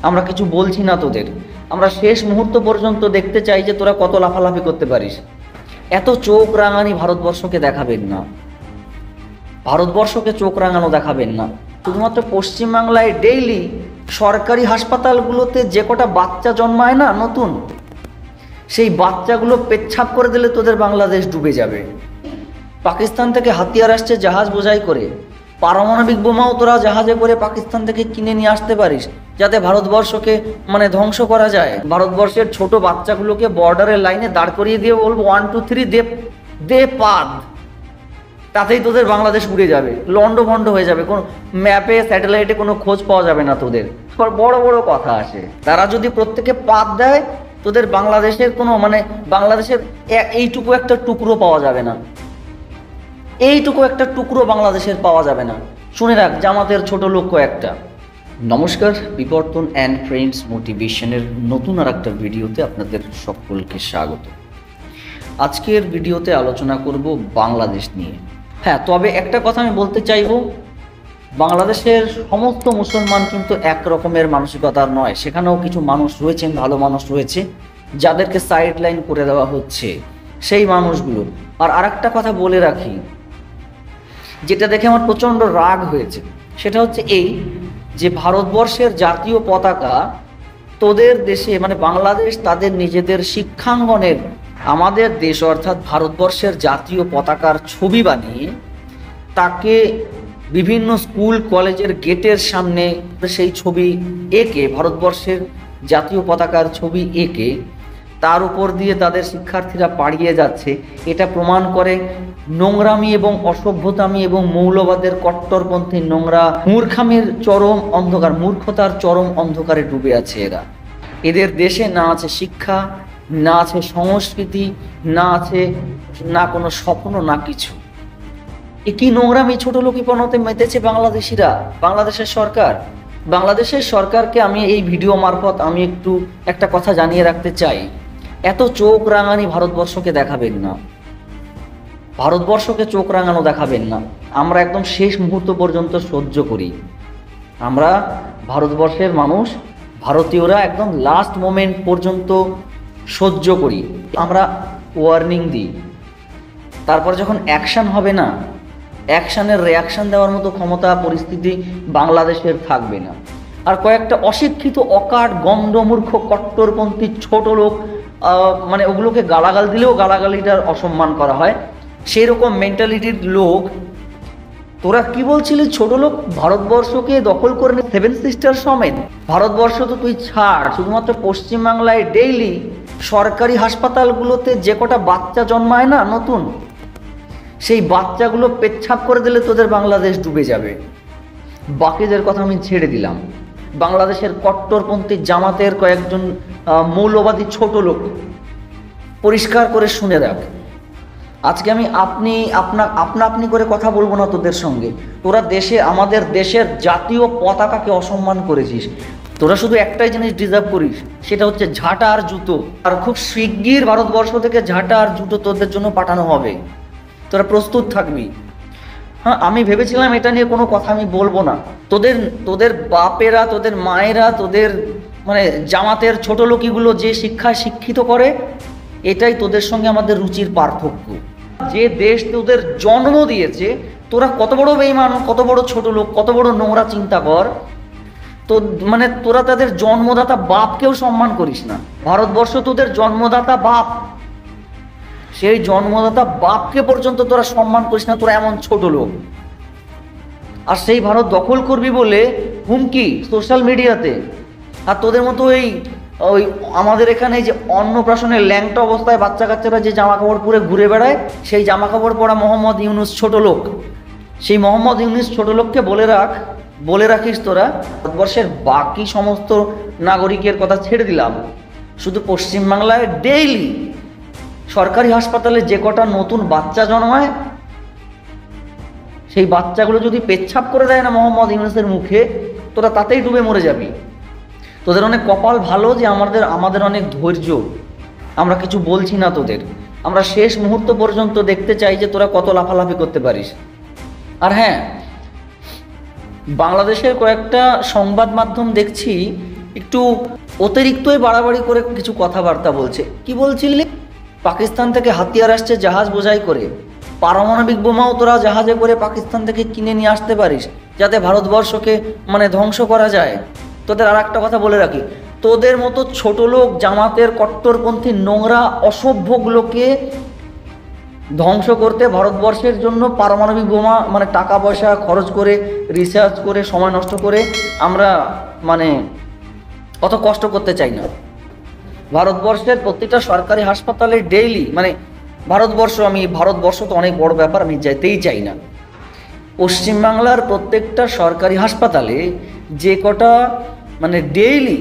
আমরা কিছু বলছি না তোদের, আমরা শেষ মুহূর্ত পর্যন্ত দেখতে চাই যে তোরা কত লাফালাফি করতে পারিস। এত চোখ রাঙানি ভারতবর্ষকে দেখাবেন না, ভারতবর্ষকে চোখ রাঙানো দেখাবেন না। শুধুমাত্র পশ্চিমবাংলায় ডেইলি সরকারি হাসপাতালগুলোতে যে কটা বাচ্চা জন্মায় না নতুন, সেই বাচ্চাগুলো পেচ্ছাপ করে দিলে তোদের বাংলাদেশ ডুবে যাবে। পাকিস্তান থেকে হাতিয়ার আসছে জাহাজ বোঝাই করে, পারমাণবিক বোমাও তোরা জাহাজে করে পাকিস্তান থেকে কিনে নিয়ে আসতে পারিস, যাতে ভারতবর্ষকে ধ্বংস করা যায়। ভারতবর্ষের ছোট বাচ্চাগুলোকে বর্ডারের লাইনে দাঁড় করিয়ে দিয়ে বলবো 1 2 3 দে পাদ, তাতেই তোদের বাংলাদেশ উড়ে যাবে, লন্ডভন্ড হয়ে যাবে, কোনো ম্যাপে স্যাটেলাইটে কোনো খোঁজ পাওয়া যাবে না তোদের। বড় বড় কথা আসে, তারা যদি প্রত্যেকে পাদ দেয় তোদের বাংলাদেশের কোনো বাংলাদেশের এইটুকু একটা টুকরো পাওয়া যাবে না, এইটুকু একটা টুকরো বাংলাদেশের পাওয়া যাবে না। শুনে রাখ, জামাতের ছোট লোক একটা। নমস্কার, বিবর্তন অ্যান্ড ফ্রেন্ডস মোটিভেশনের নতুন আর একটা ভিডিওতে আপনাদের সকলকে স্বাগত। আজকের ভিডিওতে আলোচনা করব বাংলাদেশ নিয়ে। হ্যাঁ, তবে একটা কথা আমি বলতে চাইব, বাংলাদেশের সমস্ত মুসলমান কিন্তু এক রকমের মানসিকতার নয়, সেখানেও কিছু মানুষ রয়েছেন, ভালো মানুষ রয়েছে, যাদেরকে সাইড লাইন করে দেওয়া হচ্ছে সেই মানুষগুলো। আর আরেকটা কথা বলে রাখি, যেটা দেখে আমার প্রচণ্ড রাগ হয়েছে, সেটা হচ্ছে এই যে ভারতবর্ষের জাতীয় পতাকা তোদের দেশে বাংলাদেশ তাদের নিজেদের শিক্ষাঙ্গনের আমাদের দেশ অর্থাৎ ভারতবর্ষের জাতীয় পতাকার ছবি বানিয়ে তাকে বিভিন্ন স্কুল কলেজের গেটের সামনে সেই ছবি এঁকে, ভারতবর্ষের জাতীয় পতাকার ছবি এঁকে তার উপর দিয়ে তাদের শিক্ষার্থীরা পাড়িয়ে যাচ্ছে। এটা প্রমাণ করে নোংরামি এবং অসভ্যতামি এবং মৌলবাদের কট্টরপন্থী নোংরা মূর্খামির চরম অন্ধকার, মূর্খতার চরম অন্ধকারে ডুবে আছে এরা। এদের দেশে না আছে শিক্ষা, না আছে সংস্কৃতি, না কোনো স্বপ্ন, না কিছু। এ কি নোংরামি ছোট লোকিপনাতে মেতেছে বাংলাদেশিরা, বাংলাদেশের সরকারকে আমি এই ভিডিও মারফত আমি একটা কথা জানিয়ে রাখতে চাই, এত চোখ রাঙানি ভারতবর্ষকে দেখাবেন না, ভারতবর্ষকে চোখ রাঙানো দেখাবেন না। আমরা একদম শেষ মুহূর্ত পর্যন্ত সহ্য করি, আমরা ভারতবর্ষের মানুষ, ভারতীয়রা একদম লাস্ট মোমেন্ট পর্যন্ত সহ্য করি, আমরা ওয়ার্নিং দিই। তারপর যখন অ্যাকশান হবে না, অ্যাকশানের রিয়াকশান দেওয়ার মতো ক্ষমতা পরিস্থিতি বাংলাদেশের থাকবে না। আর কয়েকটা অশিক্ষিত অকাট গন্ধমূর্খ কট্টরপন্থী ছোট লোক, ওগুলোকে গালাগাল দিলেও গালাগালিটার অসম্মান করা হয়, সেই রকম মেন্টালিটির লোক। তোরা কি বলছিলি ছোট লোক ভারতবর্ষকে দখল করে নি 7 সিস্টার সমেত? ভারতবর্ষ তো তুই ছাড়, শুধুমাত্র পশ্চিমবাংলায় ডেইলি সরকারি হাসপাতালগুলোতে যে কটা বাচ্চা জন্মায় না নতুন, সেই বাচ্চাগুলো পেচ্ছাপ করে দিলে তোদের বাংলাদেশ ডুবে যাবে। বাকিদের কথা আমি ছেড়ে দিলাম। বাংলাদেশের কট্টরপন্থী জামাতের কয়েকজন মৌলবাদী ছোট লোক, পরিষ্কার করে শুনে রাখ, আজকে আমি আপনি করে কথা বলবো না তোদের সঙ্গে। তোরা আমাদের দেশের জাতীয় পতাকাকে অসম্মান করেছিস। তোরা শুধু একটাই জিনিস ডিজার্ভ করিস, সেটা হচ্ছে ঝাঁটা আর জুতো। আর খুব শিগগির ভারতবর্ষ থেকে ঝাঁটা আর জুতো তোদের জন্য পাঠানো হবে, তোরা প্রস্তুত থাকবি। হ্যাঁ, আমি ভেবেছিলাম এটা নিয়ে কোনো কথা আমি বলবো না। তোদের বাপেরা, তোদের মায়েরা, তোদের জামাতের ছোট লোকিগুলো যে শিক্ষায় শিক্ষিত করে, এটাই তোদের সঙ্গে আমাদের রুচির পার্থক্য। যে দেশ তোদের জন্ম দিয়েছে, তোরা কত বড় বেঈমান, কত বড় ছোট লোক, কত বড় নোংরা চিন্তা কর। তো তোরা তাদের জন্মদাতা বাপকেও সম্মান করিস না। ভারতবর্ষ তোদের জন্মদাতা বাপ, সেই জন্মদাতা বাপকে পর্যন্ত তোরা সম্মান করিস না, তোরা এমন ছোট লোক। আর সেই ভারত দখল করবি বলে হুমকি সোশ্যাল মিডিয়াতে। আর তোদের মতো ওই আমাদের এখানে যে অন্নপ্রাশনের ল্যাংটা অবস্থায় বাচ্চা কাচ্চারা যে জামা কাপড় পরে ঘুরে বেড়ায়, সেই জামা কাপড় পরা মোহাম্মদ ইউনূস ছোট লোক, সেই মোহাম্মদ ইউনূস ছোট লোককে বলে রাখিস তোরা। ভারতবর্ষের বাকি সমস্ত নাগরিকের কথা ছেড়ে দিলাম, শুধু পশ্চিমবাংলায় ডেইলি সরকারি হাসপাতালে যে কটা নতুন বাচ্চা জন্মায়, সেই বাচ্চাগুলো যদি পেচ্ছাপ করে দেয় না মোহাম্মদ ইউনূসের মুখে, তোরা তাতেই ডুবে মরে যাবি। তোদের অনেক কপাল ভালো যে আমাদের অনেক ধৈর্য, আমরা কিছু বলছি না তোদের, আমরা শেষ মুহূর্ত পর্যন্ত দেখতে চাই যে তোরা কত লাফালাফি করতে পারিস। আর হ্যাঁ, বাংলাদেশের কয়েকটা সংবাদ মাধ্যম দেখছি একটু অতিরিক্তই বাড়াবাড়ি করে কিছু কথাবার্তা বলছে। কি বলছিলি? পাকিস্তান থেকে হাতিয়ার আসছে জাহাজ বোঝাই করে, পারমাণবিক বোমাও তোরা জাহাজে করে পাকিস্তান থেকে কিনে নিয়ে আসতে পারিস যাতে ভারতবর্ষকে ধ্বংস করা যায়। তোদের আর একটা কথা বলে রাখি, তোদের মতো ছোট লোক জামাতের কট্টরপন্থী নোংরা অসভ্যগুলোকে ধ্বংস করতে ভারতবর্ষের জন্য পারমাণবিক বোমা টাকা পয়সা খরচ করে, রিসার্চ করে, সময় নষ্ট করে আমরা অত কষ্ট করতে চাই না। ভারতবর্ষের প্রত্যেকটা সরকারি হাসপাতালে ডেইলি ভারতবর্ষ তো অনেক বড় ব্যাপার, আমি যেতেই চাই না। পশ্চিমবাংলার প্রত্যেকটা সরকারি হাসপাতালে যে কটা ডেইলি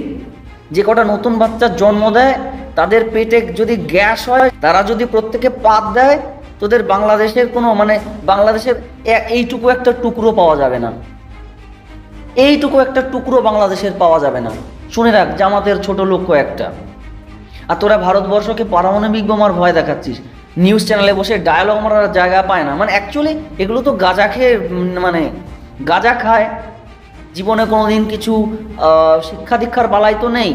যে কটা নতুন বাচ্চার জন্ম দেয়, তাদের পেটে যদি গ্যাস হয়, তারা যদি প্রত্যেকে পাত দেয়, তোদের বাংলাদেশের কোনো বাংলাদেশের এইটুকু একটা টুকরো পাওয়া যাবে না, এইটুকু একটা টুকরো বাংলাদেশের পাওয়া যাবে না। শুনে রাখ, জামাতের ছোট লোক কয়েকটা। আর তোরা ভারতবর্ষকে পারমাণবিক বোমার ভয় দেখাচ্ছিস, নিউজ চ্যানেলে বসে ডায়লগ মারার জায়গা পায় না। অ্যাকচুয়ালি এগুলো তো গাঁজা খেয়ে গাঁজা খায়, জীবনে কোনো দিন কিছু শিক্ষা দীক্ষার বালাই তো নেই।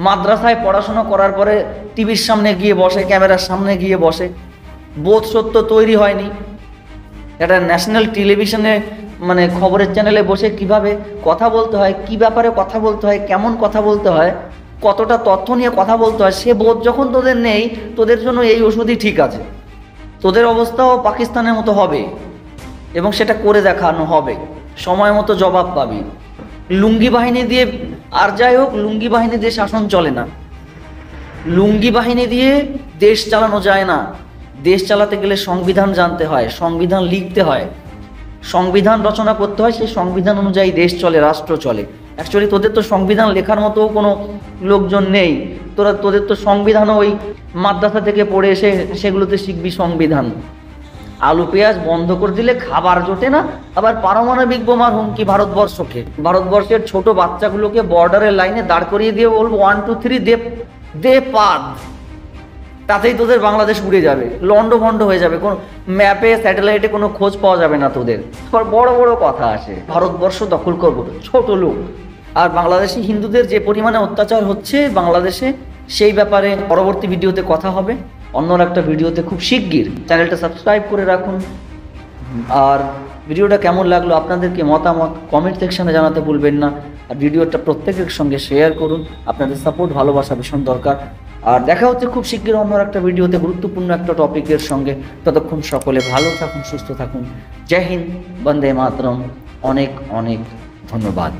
মাদ্রাসায় পড়াশোনা করার পরে টিভির সামনে গিয়ে বসে, ক্যামেরার সামনে গিয়ে বসে, বোধ সত্য তৈরি হয়নি। একটা ন্যাশনাল টেলিভিশনে খবরের চ্যানেলে বসে কিভাবে কথা বলতে হয়, কি ব্যাপারে কথা বলতে হয়, কেমন কথা বলতে হয়, কতটা তথ্য নিয়ে কথা বলতে হয়, সে বোধ যখন তোদের নেই, তোদের জন্য এই ওষুধই ঠিক আছে। তোদের অবস্থাও পাকিস্তানের মতো হবে এবং সেটা করে দেখানো হবে, সময় মতো জবাব পাবি। লুঙ্গি বাহিনী দিয়ে, আর যাই হোক, লুঙ্গি বাহিনী দিয়ে শাসন চলে না, লুঙ্গি বাহিনী দিয়ে দেশ চালানো যায় না। দেশ চালাতে গেলে সংবিধান জানতে হয়, সংবিধান লিখতে হয়, সংবিধান রচনা করতে হয়, সেই সংবিধান অনুযায়ী দেশ চলে, রাষ্ট্র চলে। অ্যাকচুয়ালি তোদের তো সংবিধান লেখার মতো কোনো লোকজন নেই, তোদের তো সংবিধানও ওই মাদ্রাসা থেকে পড়ে এসে সেগুলোতে শিখবি সংবিধান। আলু পেঁয়াজ বন্ধ করে দিলে খাবার জোটে না, আবার পারমাণবিক বোমার হুমকি ভারতবর্ষকে। ভারতবর্ষের ছোট বাচ্চাগুলোকে বর্ডারের লাইনে দাঁড় করিয়ে দিয়ে বলবো 1 2 3 দে পাদ, তাতেই তোদের বাংলাদেশ উড়ে যাবে, লন্ডভন্ড হয়ে যাবে, কোনো ম্যাপে স্যাটেলাইটে কোনো খোঁজ পাওয়া যাবে না তোদের। আবার বড় বড় কথা আসে, ভারতবর্ষ দখল করব, ছোট লোক। আর বাংলাদেশি হিন্দুদের যে পরিমাণে অত্যাচার হচ্ছে বাংলাদেশে, সেই ব্যাপারে পরবর্তী ভিডিওতে কথা হবে, অন্য একটা ভিডিওতে খুব শিগগির। চ্যানেলটা সাবস্ক্রাইব করে রাখুন। আর ভিডিওটা কেমন লাগলো আপনাদেরকে মতামত কমেন্ট সেকশনে জানাতে ভুলবেন না। আর ভিডিওটা প্রত্যেকের সঙ্গে শেয়ার করুন, আপনাদের সাপোর্ট ভালোবাসা ভীষণ দরকার। আর দেখা হচ্ছে খুব শিগগির অন্য একটা ভিডিওতে গুরুত্বপূর্ণ একটা টপিকের সঙ্গে। ততক্ষণ সকলে ভালো থাকুন, সুস্থ থাকুন। জয় হিন্দ, বন্দে মাতরম। অনেক অনেক ধন্যবাদ।